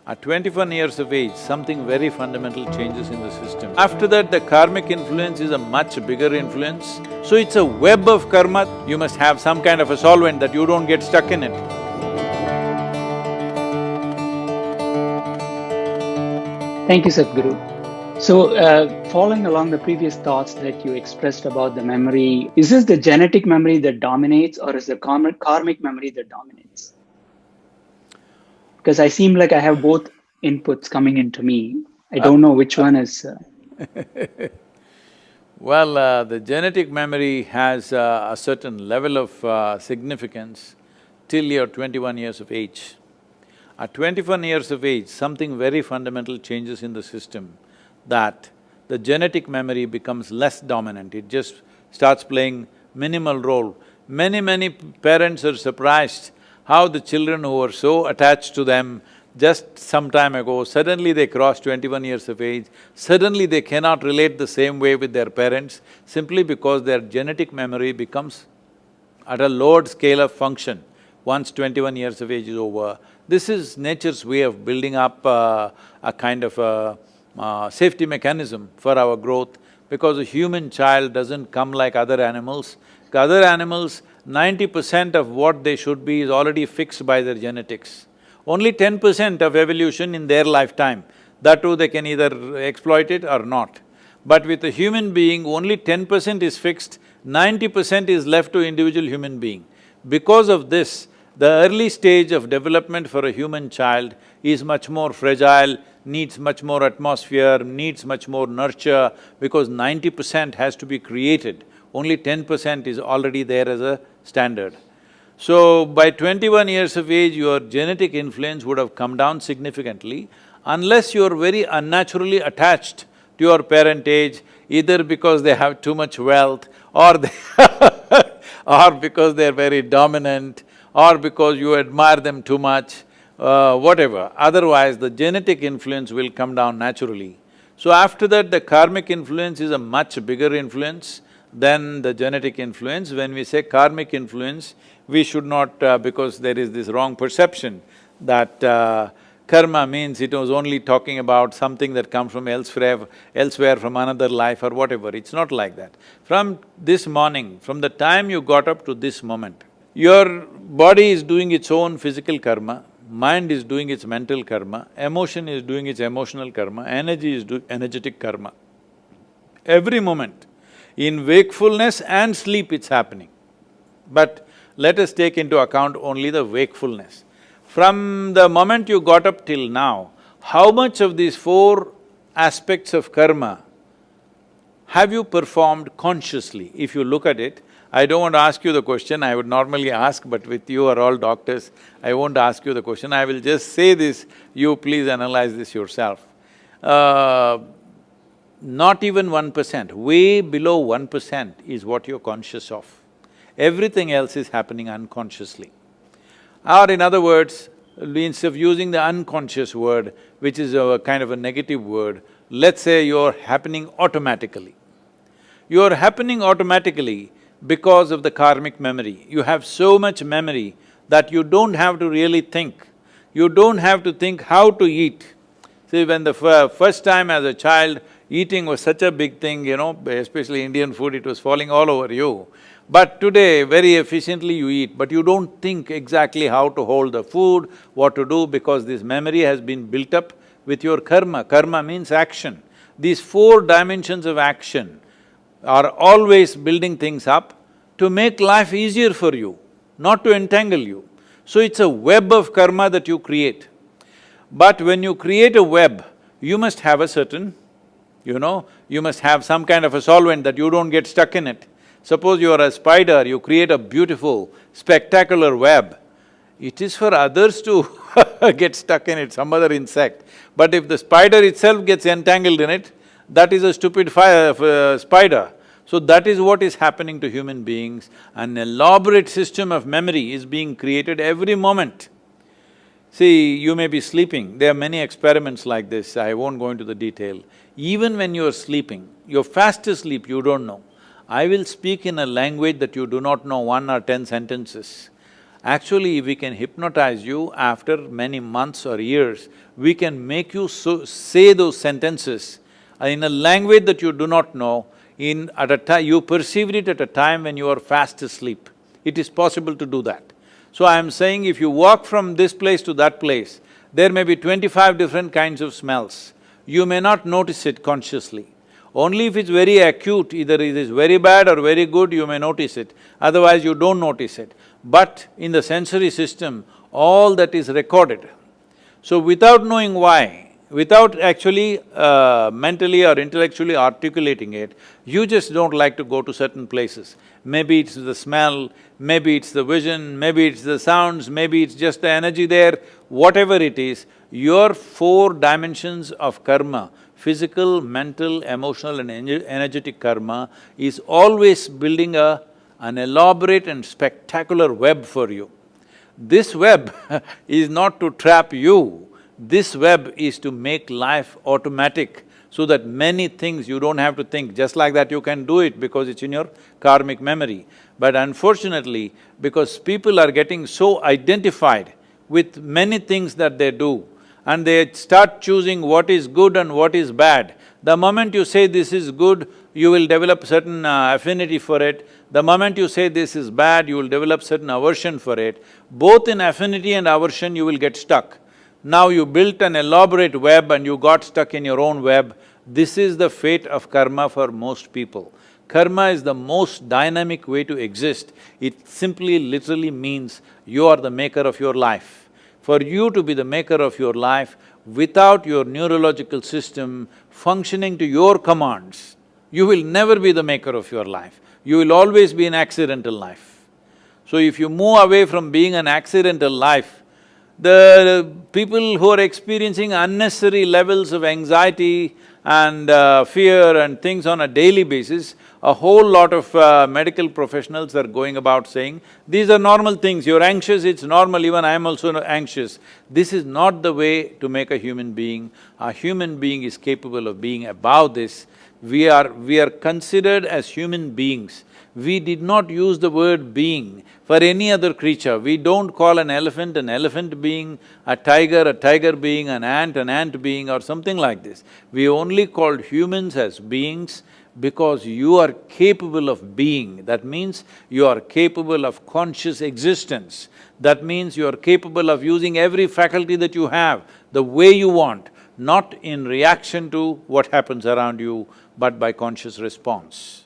At 21 years of age, something very fundamental changes in the system. After that, the karmic influence is a much bigger influence. So it's a web of karma. You must have some kind of a solvent that you don't get stuck in it. Thank you, Sadhguru. So, following along the previous thoughts that you expressed about the memory, is this the genetic memory that dominates, or is the karmic memory that dominates? Because I seem like I have both inputs coming into me. I don't know which one is… Well, the genetic memory has a certain level of significance till you're 21 years of age. At 21 years of age, something very fundamental changes in the system, that the genetic memory becomes less dominant, it just starts playing minimal role. Many parents are surprised how the children who were so attached to them just some time ago, suddenly they cross 21 years of age, suddenly they cannot relate the same way with their parents simply because their genetic memory becomes at a lowered scale of function once 21 years of age is over. This is nature's way of building up a kind of a safety mechanism for our growth, because a human child doesn't come like other animals. Other animals, 90% of what they should be is already fixed by their genetics. Only 10% of evolution in their lifetime, that too they can either exploit it or not. But with a human being, only 10% is fixed, 90% is left to individual human being. Because of this, the early stage of development for a human child is much more fragile, needs much more atmosphere, needs much more nurture, because 90% has to be created, only 10% is already there as a standard. So, by 21 years of age, your genetic influence would have come down significantly unless you're very unnaturally attached to your parentage, either because they have too much wealth or or because they're very dominant, or because you admire them too much, whatever. Otherwise, the genetic influence will come down naturally. So after that, the karmic influence is a much bigger influence than the genetic influence. When we say karmic influence, we should not… because there is this wrong perception that karma means it was only talking about something that comes from elsewhere from another life or whatever. It's not like that. From this morning, from the time you got up to this moment, your body is doing its own physical karma, mind is doing its mental karma, emotion is doing its emotional karma, energy is doing energetic karma. Every moment, in wakefulness and sleep it's happening. But let us take into account only the wakefulness. From the moment you got up till now, how much of these four aspects of karma have you performed consciously? If you look at it, I don't want to ask you the question, I would normally ask, but with you are all doctors, I won't ask you the question, I will just say this, you please analyze this yourself. Not even 1%, way below 1% is what you're conscious of. Everything else is happening unconsciously. Or in other words, instead of using the unconscious word, which is a kind of a negative word, let's say you're happening automatically. You're happening automatically because of the karmic memory. You have so much memory that you don't have to really think. You don't have to think how to eat. See, when the first time as a child, eating was such a big thing, especially Indian food, it was falling all over you. But today, very efficiently you eat, but you don't think exactly how to hold the food, what to do, because this memory has been built up with your karma. Karma means action. These four dimensions of action are always building things up to make life easier for you, not to entangle you. So it's a web of karma that you create. But when you create a web, you must have a certain, you must have some kind of a solvent that you don't get stuck in it. Suppose you are a spider, you create a beautiful, spectacular web. It is for others to get stuck in it, some other insect. But if the spider itself gets entangled in it, that is a stupid spider. So that is what is happening to human beings. An elaborate system of memory is being created every moment. See, you may be sleeping, there are many experiments like this, I won't go into the detail. Even when you're sleeping, you're fast asleep, you don't know. I will speak in a language that you do not know 1 or 10 sentences. Actually, we can hypnotize you after many months or years. We can make you say those sentences in a language that you do not know, at a time… you perceived it at a time when you are fast asleep. It is possible to do that. So I am saying if you walk from this place to that place, there may be 25 different kinds of smells. You may not notice it consciously. Only if it's very acute, either it is very bad or very good, you may notice it, otherwise you don't notice it. But in the sensory system, all that is recorded. So without knowing why, without actually mentally or intellectually articulating it, you just don't like to go to certain places. Maybe it's the smell, maybe it's the vision, maybe it's the sounds, maybe it's just the energy there, whatever it is, your four dimensions of karma, physical, mental, emotional and energetic karma, is always building an elaborate and spectacular web for you. This web is not to trap you, this web is to make life automatic so that many things you don't have to think. Just like that you can do it because it's in your karmic memory. But unfortunately, because people are getting so identified with many things that they do, and they start choosing what is good and what is bad. The moment you say this is good, you will develop certain affinity for it. The moment you say this is bad, you will develop certain aversion for it. Both in affinity and aversion, you will get stuck. Now you built an elaborate web and you got stuck in your own web. This is the fate of karma for most people. Karma is the most dynamic way to exist. It simply literally means you are the maker of your life. For you to be the maker of your life, without your neurological system functioning to your commands, you will never be the maker of your life. You will always be an accidental life. So if you move away from being an accidental life, the people who are experiencing unnecessary levels of anxiety and fear and things on a daily basis, a whole lot of medical professionals are going about saying, these are normal things, you're anxious, it's normal, even I am also anxious. This is not the way to make a human being. A human being is capable of being above this. We are considered as human beings. We did not use the word being for any other creature. We don't call an elephant being, a tiger being, an ant being or something like this. We only called humans as beings because you are capable of being. That means you are capable of conscious existence. That means you are capable of using every faculty that you have the way you want, not in reaction to what happens around you, but by conscious response.